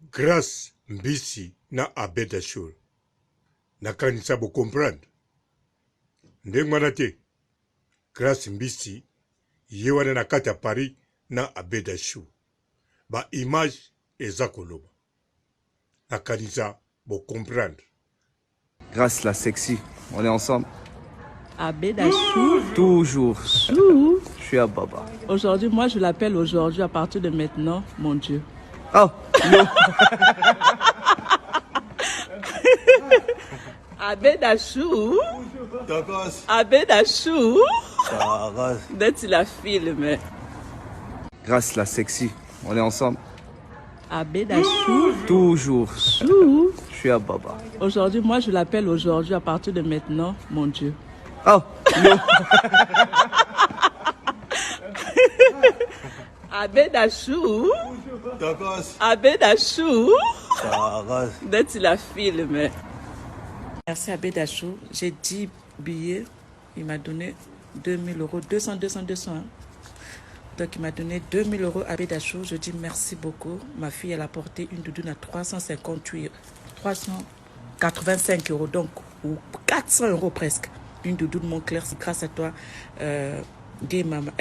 Grâce mbisi na Abedashur. Nakanisa bo comprendre. Ndengwana te. Grâce mbisi yewana na kati ya Paris na Abedashur. Ba image eza koloba. Nakanisa bo comprendre. Grâce la sexy, on est ensemble. Abedashur. Toujours. Chou. Je suis à Baba. Aujourd'hui, moi je l'appelle aujourd'hui, à partir de maintenant, mon Dieu. Oh, non. Abedashur. Abedashur. D'être la filme. Grâce la sexy, on est ensemble. Abedashur. Toujours. Chou. Je suis à Baba. Aujourd'hui, moi je l'appelle aujourd'hui, à partir de maintenant, mon Dieu. Oh, non. Abedashur. Abedashur. D'être la filme. Merci Abedashur. J'ai 10 billets. Il m'a donné 2000 euros. 200. Hein. Donc il m'a donné 2000 euros à Abedashur. Je dis merci beaucoup. Ma fille, elle a porté une doudoune à 385 euros. Donc, ou 400 euros presque. Une doudoune Montclair, c'est grâce à toi, Gay Mama.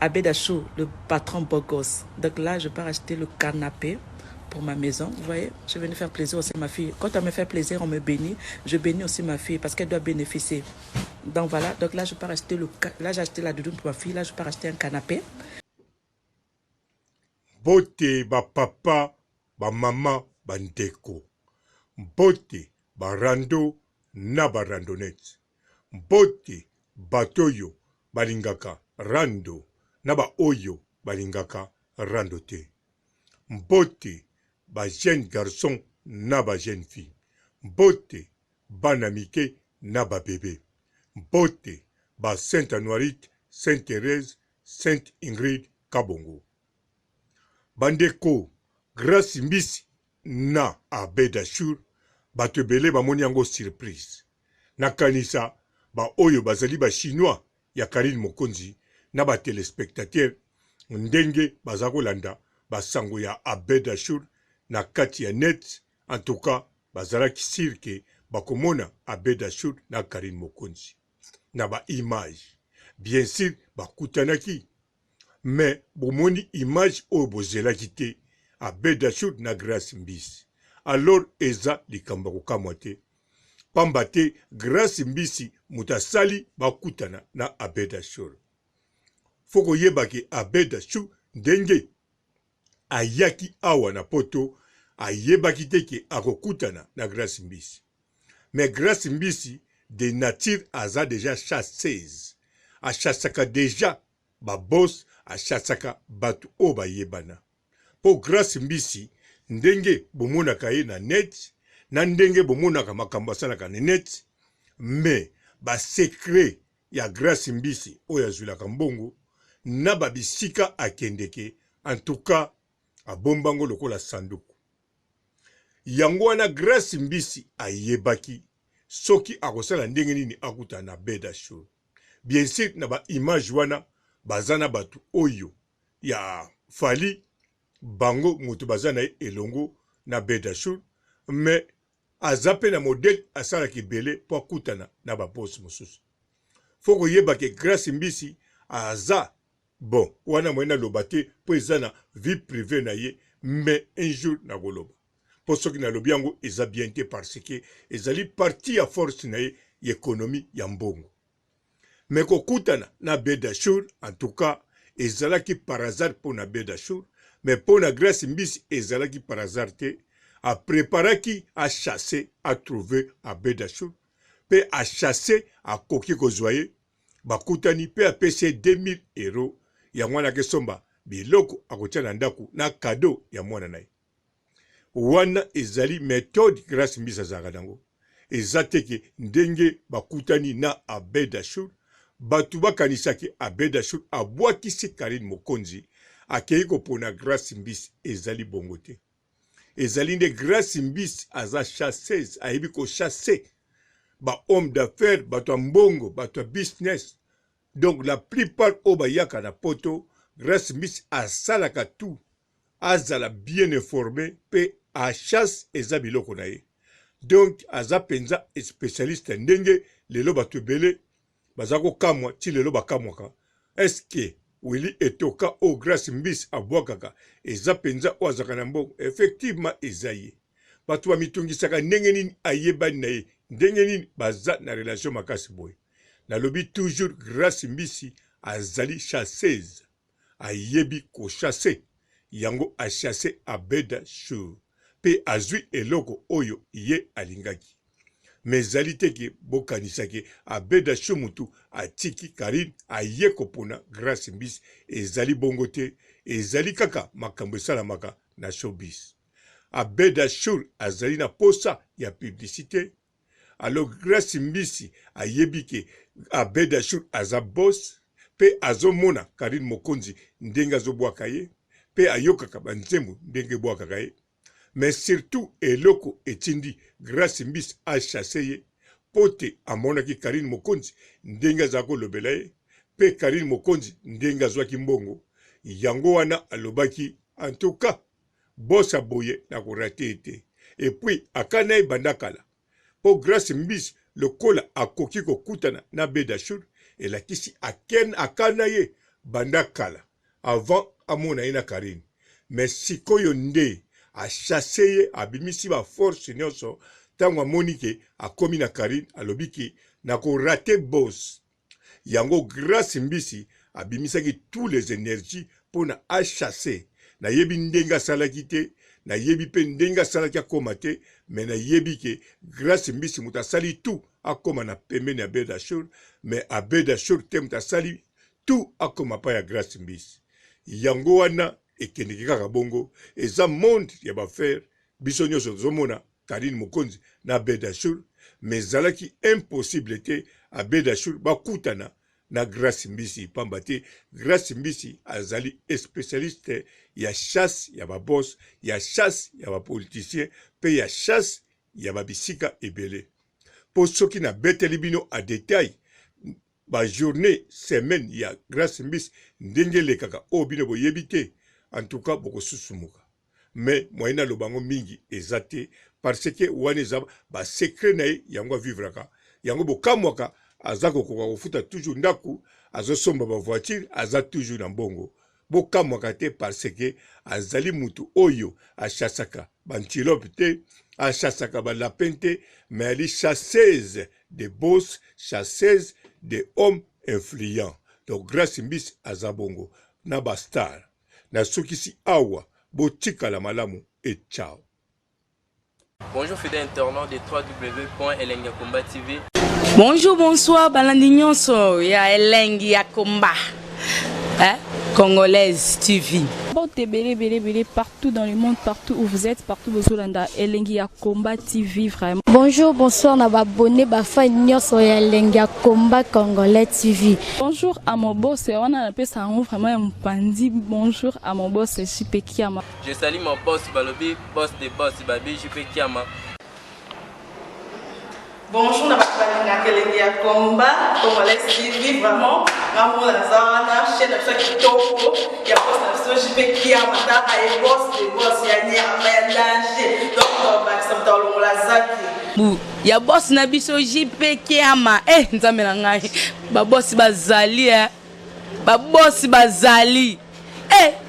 Abedashur, le patron Bogos. Donc là, je pars acheter le canapé pour ma maison. Vous voyez, je vais faire plaisir aussi à ma fille. Quand on me fait plaisir, on me bénit. Je bénis aussi ma fille parce qu'elle doit bénéficier. Donc voilà, donc là, je pars acheter là, j'ai acheté la doudoune pour ma fille. Là, je pars acheter un canapé. Bote ba papa, ba mama, ba ndeko. Bote ba rando na ba randonnette. Bote batoyo balingaka rando na ba oyo balingaka rando te. Bote ba jeune garçon na ba jeune fille. Bote bana mike na ba bébé. Bote ba Sainte Anoirite, Sainte Thérèse, Sainte Ingrid Kabongo. Bandeko, grâce mbisi na Abedashur, bato ebele bamoni yango surprise. Nakanisa ba oyo bazali ba chinois ya Karine Mokonzi na ba téléspectateurs ndenge bazakolanda basango ya Abedashur na kati ya net. En tout cas, bazalaki sirke bakomona Abedashur na Karine Mokonzi na ba image. Bien sûr, bakutanaki. Mais bomoni image oyo bozelaki te Abedashur na Grâce mbisi. Alors eza likambo kokamwa te. Pamba te Grâce mbisi mutasali bakutana na Abedashur. Foko yebake Abedashur ndenge ayaki awa na poto ayebaki te ke akokutana na Grâce mbisi. Mais Grâce mbisi de nature aza déjà chasseuse. Achasaka déjà ba boss, achasaka batu o ba yebana. Po Grâce mbisi ndenge bomonaka ye na net, na ndenge bomonaka makambo asalaka na net, mais ba secret ya Grâce mbisi oyo azwilaka mbongo na ba bisika akendeke, en tout cas abombango lokola sanduku. Yango wana Grâce mbisi ayebaki soki akosala ndenge nini akuta na Abedashur. Bien sûr na ba image wana bazana batu oyo ya fali bango mutu bazana elongo na Abedashur, mais azape na modèle asala kibele po akutana na ba boss mosusu. Foko yeba ke Grâce mbisi aza bon wana mwena lobate po ezana vie privée na ye, mais un jour na goloba. Po soki na lobi yango eza bien te parce que ezali parti ya force na ye économie ya mbongo. Mais kokutana na Abedashur, en tout cas, ezalaki par hasard pour na Abedashur, mais pour na Grâce mbisi ezalaki par hasard te, a préparaki a chasser, a trouver Abedashur, pe a chasser a koki kozwaye, bakutani pe a pese 2000 euros, ya mwana ke somba, biloko akotia na ndaku na cadeau ya mwana naye. Wana ezali méthode Grâce mbisi azalaka nango. Ezateke ndenge bakutani na Abedashur, batu bakanisaki Abedashur abwakisi Karine Mokonzi akei kopona Grâce mbisi ezali bongo te. Ezali nde Grâce mbisi aza chasseuse, ayebi ko chasser ba homme d'affaires, batu mbongo, batu business. Donc la plupart o bayaka na poto, Grâce mbisi asalaka tout azala bien informé pe a chasse eza biloko na ye. Donc aza penza spécialiste ndenge lelo bato ebele baza kokamwa ti lelo bakamwaka. Eske Willy Etoka o Grace Mbisi abwakaka eza penza o azaka na mbongo? Effectivement eza ye. Bato bamitungisaka ndenge nini ayebani na ye, ndenge nini baza na relation makasi boye. Nalobi toujours Grace Mbisi azali chasseuse, ayebi ko chasser, yango a chassé Abeda Show pe azwi eloko oyo ye alingaki. Mezali teke bokanisake Abeda Show mutu atiki Karine aye kopona Grace Mbisi ezali bongo te, ezali kaka makambo esalamaka na showbiz. Abeda Show azali na posa ya publicité. Alors Grace Mbisi ayebi ke Abeda Show aza boss pe azomona Karine Mokonzi ndenge azobwaka ye pe ayokaka banzembo ndenge bwakaka ye. Mais surtout eloko etindi Grace Mbisi a chassé ye pote amonaki Karine Mokonzi ndenge azako lobela ye pe Karine Mokonzi ndenge azwaki mbongo. Yango wana alobaki en tout cas boss aboye na korate ete. Et puis akana ye bandakala po Grace Mbisi lokola akoki kokutana na Abeda Show elakisi akana ye bandakala avant amona ye na Karine. Mais sikoyo nde a chassé ye abimisi ba force nyonso tango amoni ke akomi na Karine alobiki na ko rate boss. Yango Grace Mbisi abimisaki tous les énergies pour na a chasser. Na yebi ndenga salaki te, na yebi pe ndenga salaki akoma te, mais na yebi ke Grace Mbisi mutasali tout akoma na pembeni ya Abeda Show, mais Abeda Show te mutasali tout akoma pa ya Grace Mbisi. Yango wana ekendeki kaka bongo, eza monde ya bafere, biso nyonso zomona Karine Mokonzi na Abeda Show, mais zalaki impossible te Abeda Show bakutana na Grace Mbisi pamba te Grace Mbisi azali spécialiste ya chasse ya baboss, ya chasse ya bapoliticien pe ya chasse ya babisika ebele. Po soki na beteli bino a détail ba journée semaine ya Grace Mbisi ndenge lekaka o bino boyebi te, en tout cas boko susumuka. Mais moyena lobango mingi ezate parce que wane eza ba secret na ye yango vivraka. Yango bokamwaka azako koka kofuta toujours ndaku, azosomba ba voiture, aza toujours na mbongo. Bokamwaka te parce que azali mutu oyo achasaka bantilope te, achasaka ba lapin te, mais ali chasseuse de boss, chasseuse de hommes influents. Donc Grace Mbisi azabongo na ba star. Na sukisi awa botika la malamu et ciao. Bonjour fidèles internautes de www.elengiakomba TV. Bonjour, bonsoir, balandi nyonso ya Elengi ya Komba. Congolaise TV. Bon, bélé, partout dans le monde, partout où vous êtes, partout où vous êtes, Elengi ya Komba TV, vraiment. Bonjour, bonsoir, na abonné, fa nyonso ya Elengi ya Komba Congolais TV. Bonjour à mon boss, on a appelé ça vraiment un pandi. Bonjour à mon boss, JP Kiama. Je salue mon boss Balobi, boss de boss Babi, JP Kiama. Bonjour, na Elengi ya Komba Congolais TV, vraiment. Maman la zana, chaîne de kitoko, ya boss na JP Kiama, ta ay boss de boss ya ni ya danger. Donc ba samta lo la zaki. Ya boss na biso JP Kiama, nzambe na ngai. Ba boss bazali ba boss bazali.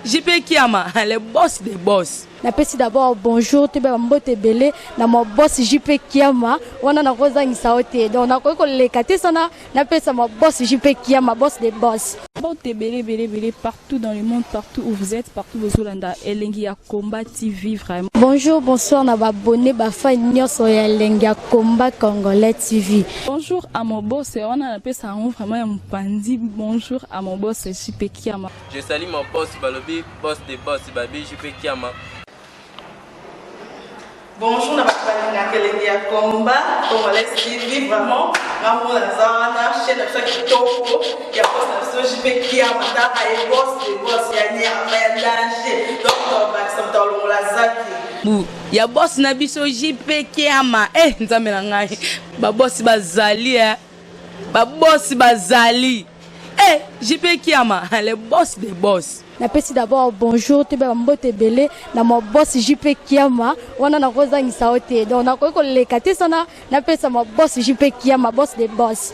JP Kiama, le boss des boss. Napesi d'abord bonjour, te ba mbote belé na mo boss JP Kiama, wana na kozangisa ote. Donc na ko lekate sana, napesa mo boss JP Kiama, boss des boss. Bon, bélé, partout dans le monde, partout où vous êtes, partout où vous êtes, Elengi ya Komba TV, vraiment. Bonjour, bonsoir, na abonné, fa nyonso ya Elengi ya Komba Congolais TV. Bonjour à mon boss, on a appelé ça vraiment un pandi. Bonjour à mon boss, JP Kiama. Je salue mon boss Balobi, boss de boss Babi, JP Kiama. Bonjour, na Elengi ya Komba Congolais TV, vraiment. Maman la zana, chaîne de kitoko, ya boss na JP Kiama, ta ay boss de boss ya ni ya danger. Donc ba samta lo la zaki. Ya boss na biso JP Kiama, nzambe na ngai. Ba boss bazali ba boss bazali. JP Kiama, le boss des boss. napesi d'abord bonjour te ba mbote belé na mo boss JP Kiama wana na kozangisa ote donc nakoki koleka te sana napesa mo boss JP Kiama boss des boss